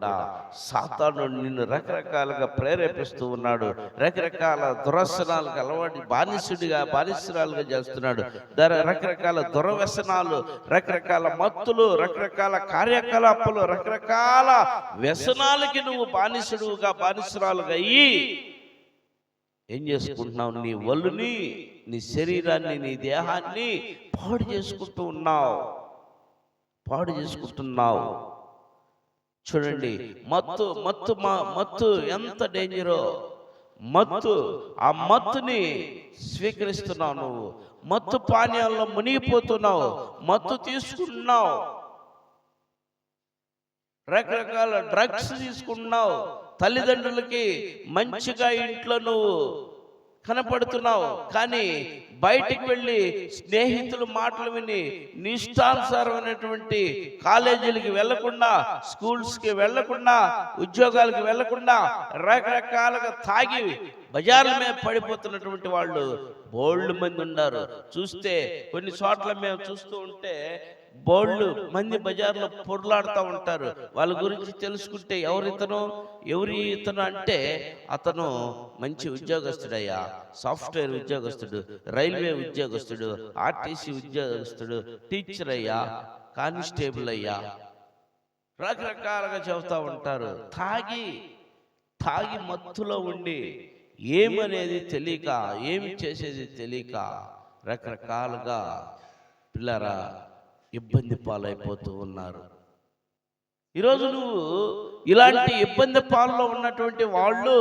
కూడా సాతాను నిన్ను రకరకాలుగా ప్రేరేపిస్తూ ఉన్నాడు. రకరకాల దురసనాలకు అలవాటు బానిసరాలుగా చేస్తున్నాడు. రకరకాల దురవ్యసనాలు, రకరకాల మత్తులు, రకరకాల కార్యకలాపాలు, రకరకాల వ్యసనాలకి నువ్వు బానిసరాలుగా అయ్యి ఏం చేసుకుంటున్నావు? నీ ఒళ్ళుని, నీ శరీరాన్ని, నీ దేహాన్ని పాడు చేసుకుంటున్నావు. చూడండి, మత్తు ఎంత డేంజరో. ఆ మత్తుని స్వీకరిస్తున్నావు. నువ్వు మత్తు పానీయాల్లో మునిగిపోతున్నావు, మత్తు తీసుకుంటున్నావు, రకరకాల డ్రగ్స్ తీసుకుంటున్నావు. తల్లిదండ్రులకి మంచిగా ఇంట్లో నువ్వు కనపడుతున్నావు, కానీ బయటికి వెళ్ళి స్నేహితుల మాటలు విని నిష్టానుసారమైనటువంటి కాలేజీలకి వెళ్లకుండా, స్కూల్స్కి వెళ్లకుండా, ఉద్యోగాలకు వెళ్లకుండా రకరకాలుగా తాగి బజార్ల మీద పడిపోతున్నటువంటి వాళ్ళు బోల్డ్ మంది ఉన్నారు. చూస్తే కొన్ని చోట్ల మేము చూస్తూ ఉంటే బోల్డ్ మంది బజార్లో పొర్లాడుతూ ఉంటారు. వాళ్ళ గురించి తెలుసుకుంటే ఎవరు ఇతను అంటే అతను మంచి ఉద్యోగస్తుడయ్యా, సాఫ్ట్వేర్ ఉద్యోగస్తుడు, రైల్వే ఉద్యోగస్తుడు, ఆర్టీసీ ఉద్యోగస్తుడు, టీచర్ అయ్యా, కానిస్టేబుల్ అయ్యా, రకరకాలుగా చెబుతూ ఉంటారు. తాగి మత్తులో ఉండి ఏమనేది తెలియక, ఏమి చేసేది తెలియక రకరకాలుగా పిల్లరా ఇబ్బంది పాలైపోతూ ఉన్నారు. ఈరోజు నువ్వు ఇలాంటి ఇబ్బంది పాలలో ఉన్నటువంటి వాళ్ళు,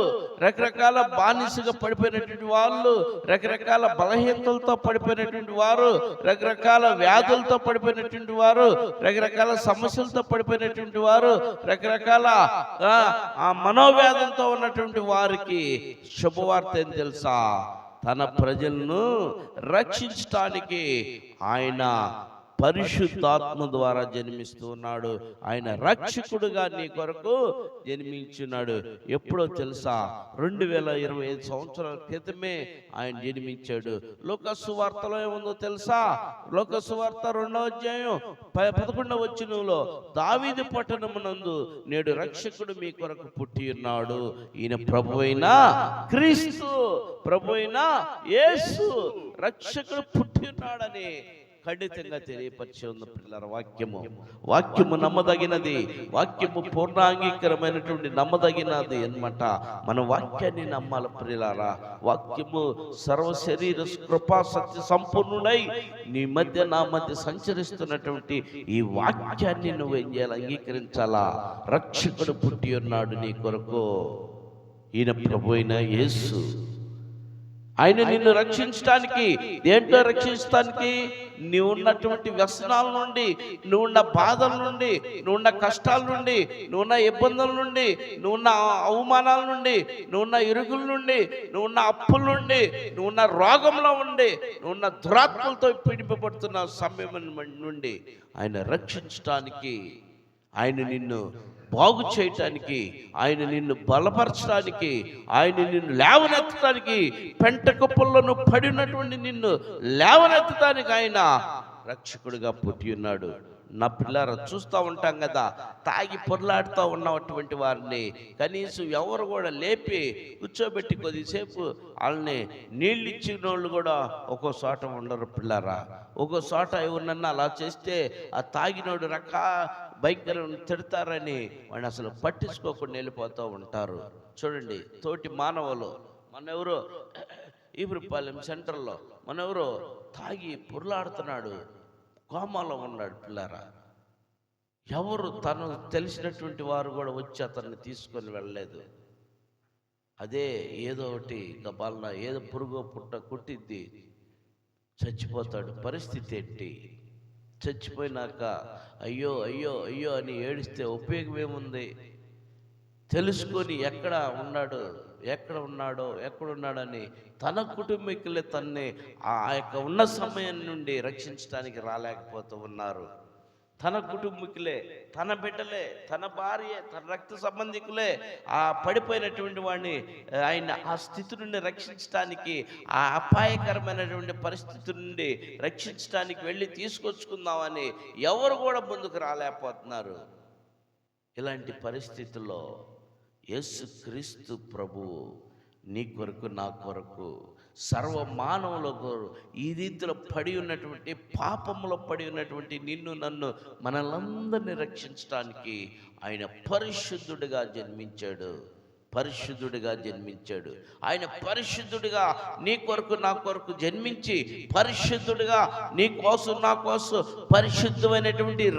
రకరకాల బానిసగా పడిపోయినటువంటి వాళ్ళు, రకరకాల బలహీనతలతో పడిపోయినటువంటి వారు, రకరకాల వ్యాధులతో పడిపోయినటువంటి వారు, రకరకాల సమస్యలతో పడిపోయినటువంటి వారు, రకరకాల మనోవ్యాధులతో ఉన్నటువంటి వారికి శుభవార్త ఏం తెలుసా? తన ప్రజలను రక్షించటానికి ఆయన పరిశుద్ధాత్మ ద్వారా జన్మిస్తూ ఉన్నాడు. ఆయన రక్షకుడుగా నీ కొరకు జన్మించున్నాడు. ఎప్పుడో తెలుసా? 2025 సంవత్సరాల క్రితమే ఆయన జన్మించాడు. లోక సువార్తలో ఏముందో తెలుసా? లోక సువార్త 2వ అధ్యాయం 11వ వచనంలో, దావీదు పట్టణమునందు నేడు రక్షకుడు మీ కొరకు పుట్టి ఉన్నాడు. ఈయన ప్రభువైన క్రీస్తు, ప్రభువైన యేసు రక్షకుడు పుట్టి ఉన్నాడని ఖండితంగా తెలియపరిచి ఉన్న పిల్లల వాక్యము నమ్మదగినది, వాక్యము పూర్ణాంగీకరమైనటువంటి నమ్మదగినది అన్నమాట. మన వాక్యాన్ని నమ్మాలి ప్రియులారా. వాక్యము సర్వశరీర కృపా సత్య సంపూర్ణుడై నీ మధ్య నా మధ్య సంచరిస్తున్నటువంటి ఈ వాక్యాన్ని నువ్వు ఏం చేయాలి? అంగీకరించాలా. రక్షకుడు పుట్టి ఉన్నాడు నీ కొరకు. ఈయన ప్రభువైన యేసు. ఆయన నిన్ను రక్షించడానికి, దేంట్లో రక్షించడానికి? నువ్వు ఉన్నటువంటి వ్యసనాల నుండి, నువ్వున్న బాధల నుండి, నువ్వున్న కష్టాల నుండి, నువ్వున్న ఇబ్బందుల నుండి, నువ్వున్న అవమానాల నుండి, నువ్వున్న ఇరుగుల నుండి, నువ్వున్న అప్పుల నుండి, నువ్వున్న రోగంలో ఉండి, నువ్వున్న దురాత్మలతో పీడిపబడుతున్న సమయం నుండి ఆయన రక్షించడానికి, ఆయన నిన్ను బాగు చేయటానికి, ఆయన నిన్ను బలపరచడానికి, ఆయన నిన్ను లేవనెత్తడానికి, పెంట కుప్పల్లో పడినటువంటి నిన్ను లేవనెత్తడానికి ఆయన రక్షకుడిగా పుట్టి ఉన్నాడు. నా పిల్లరా, చూస్తూ ఉంటాం కదా, తాగి పొర్లాడుతూ ఉన్నటువంటి వారిని కనీసం ఎవరు కూడా లేపి కూర్చోబెట్టి కొద్దిసేపు వాళ్ళని నీళ్ళు ఇచ్చిన వాళ్ళు కూడా ఒక్కో చోట ఉండరు పిల్లరా. ఒక్కో చోట ఎవరినన్నా అలా చేస్తే ఆ తాగినోడు భయంకరం తిడతారని వాడిని అసలు పట్టించుకోకుండా వెళ్ళిపోతూ ఉంటారు. చూడండి, తోటి మానవులు, మనెవరో ఈపురపాలెం సెంటర్లో మనెవరో తాగి పొర్లాడుతున్నాడు, కోమాలో ఉన్నాడు పిల్లరా. ఎవరు తను తెలిసినటువంటి వారు కూడా వచ్చి అతన్ని తీసుకొని వెళ్ళలేదు. అదే ఏదో ఒకటి గబాలన ఏదో పురుగో పుట్ట కుట్టిద్ది, చచ్చిపోతాడు. పరిస్థితి ఏంటి? చచ్చిపోయినాక అయ్యో అయ్యో అయ్యో అని ఏడిస్తే ఉపయోగం ఏముంది? తెలుసుకొని ఎక్కడున్నాడని తన కుటుంబీకులే తన్ని ఆ యొక్క ఉన్న సమయం నుండి రక్షించడానికి రాలేకపోతూ ఉన్నారు. తన కుటుంబీకులే, తన బిడ్డలే, తన భార్య, తన రక్త సంబంధికులే ఆ పడిపోయినటువంటి వాడిని ఆయన ఆ స్థితి నుండి రక్షించడానికి, ఆ అపాయకరమైనటువంటి పరిస్థితి నుండి రక్షించడానికి వెళ్ళి తీసుకొచ్చుకుందామని ఎవరు కూడా ముందుకు రాలేకపోతున్నారు. ఇలాంటి పరిస్థితుల్లో యేసుక్రీస్తు ప్రభువు నీ కొరకు నా కొరకు సర్వ మానవుల కొరకు ఈ రీతిలో పడి ఉన్నటువంటి పాపంలో పడి ఉన్నటువంటి నిన్ను నన్ను మనలందరినీ రక్షించడానికి ఆయన పరిశుద్ధుడిగా జన్మించాడు. పరిశుద్ధుడిగా జన్మించాడు. ఆయన పరిశుద్ధుడిగా నీ కొరకు నా కొరకు జన్మించి పరిశుద్ధుడిగా నీ కోసం నా కోసం పరిశుద్ధమైనటువంటి